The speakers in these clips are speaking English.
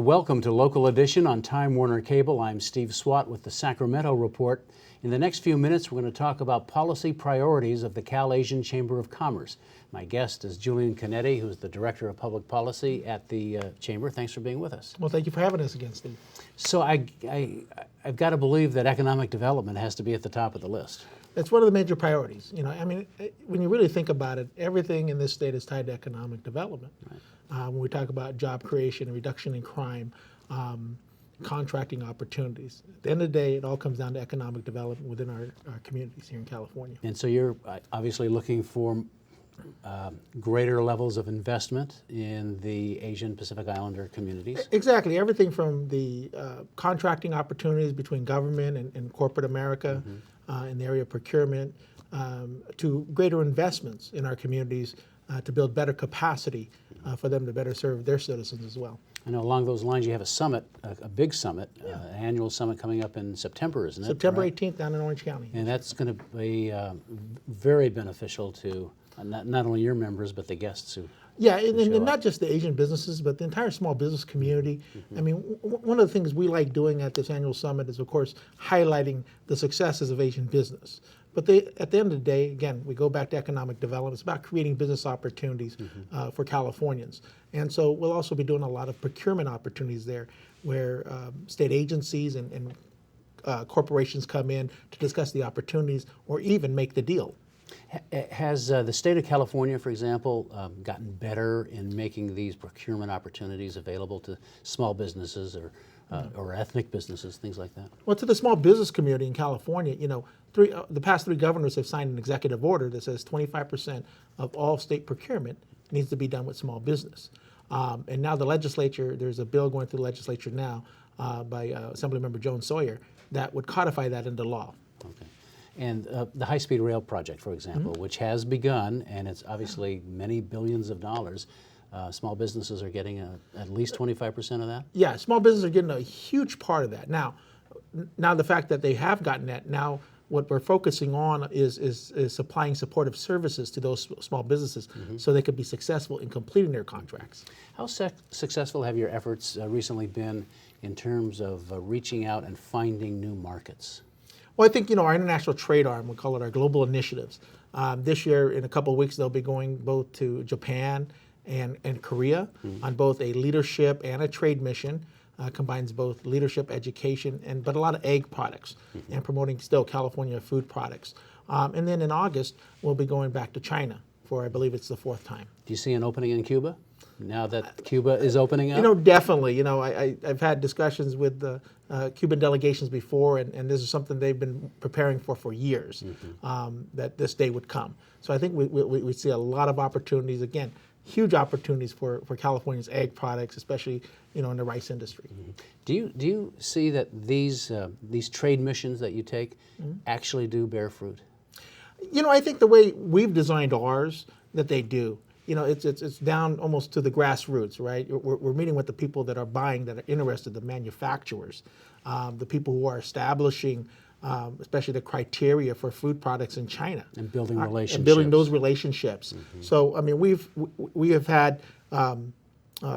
welcome to Local Edition on Time Warner Cable. I'm Steve Swatt with the Sacramento Report. In the next few minutes, we're going to talk about policy priorities of the CalAsian Chamber of Commerce. My guest is Julian Canete, who's the Director of Public Policy at the Chamber. Thanks for being with us. Well, thank you for having us again, Steve. So I've got to believe that economic development has to be at the top of the list. It's one of the major priorities. When you really think about it, everything in this state is tied to economic development. Right. When we talk about job creation, reduction in crime, contracting opportunities. At the end of the day, it all comes down to economic development within our communities here in California. And so you're obviously looking for greater levels of investment in the Asian Pacific Islander communities? Exactly. Everything from the contracting opportunities between government and corporate America in the area of procurement to greater investments in our communities to build better capacity for them to better serve their citizens as well. I know along those lines you have a summit, a big summit, an annual summit coming up in September, isn't it? September 18th down in Orange County. And that's going to be very beneficial to not only your members, but the guests who and not just the Asian businesses, but the entire small business community. I mean, one of the things we like doing at this annual summit is, of course, highlighting the successes of Asian business. But at the end of the day, again, we go back to economic development. It's about creating business opportunities for Californians. And so we'll also be doing a lot of procurement opportunities there where state agencies and corporations come in to discuss the opportunities or even make the deal. Has the state of California, for example, gotten better in making these procurement opportunities available to small businesses or ethnic businesses, things like that? Well, to the small business community in California, the past three governors have signed an executive order that says 25% of all state procurement needs to be done with small business. And now the legislature, there's a bill going through the legislature now by Assemblymember Joan Sawyer that would codify that into law. Okay. And the high-speed rail project, for example, which has begun, and it's obviously many billions of dollars, small businesses are getting at least 25% of that? Yeah, small businesses are getting a huge part of that. Now the fact that they have gotten that, now what we're focusing on is supplying supportive services to those small businesses so they could be successful in completing their contracts. How successful have your efforts recently been in terms of reaching out and finding new markets? Well, I think, our international trade arm, we call it our global initiatives. This year, in a couple of weeks, they'll be going both to Japan and Korea on both a leadership and a trade mission. Combines both leadership, education, but a lot of egg products and promoting still California food products. And then in August, we'll be going back to China for, I believe it's the fourth time. Do you see an opening in Cuba now that Cuba is opening up? Definitely. I've had discussions with the Cuban delegations before, and this is something they've been preparing for years, that this day would come. So I think we see a lot of opportunities, again, huge opportunities for California's egg products, especially in the rice industry. Do you see that these trade missions that you take actually do bear fruit? I think the way we've designed ours, that they do. It's down almost to the grassroots, right? We're meeting with the people that are buying, that are interested, the manufacturers, the people who are establishing, especially the criteria for food products in China, and building relationships. And building those relationships. So, we have had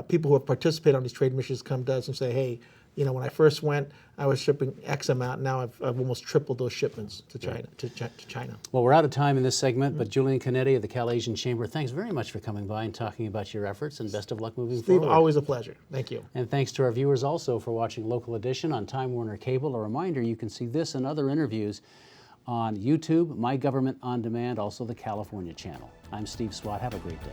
people who have participated on these trade missions come to us and say, hey, when I first went, I was shipping X amount. Now I've almost tripled those shipments to China. To China. Well, we're out of time in this segment, but Julian Canete of the CalAsian Chamber, thanks very much for coming by and talking about your efforts, and best of luck moving forward. Steve, always a pleasure. Thank you. And thanks to our viewers also for watching Local Edition on Time Warner Cable. A reminder, you can see this and other interviews on YouTube, My Government On Demand, also the California channel. I'm Steve Swatt. Have a great day.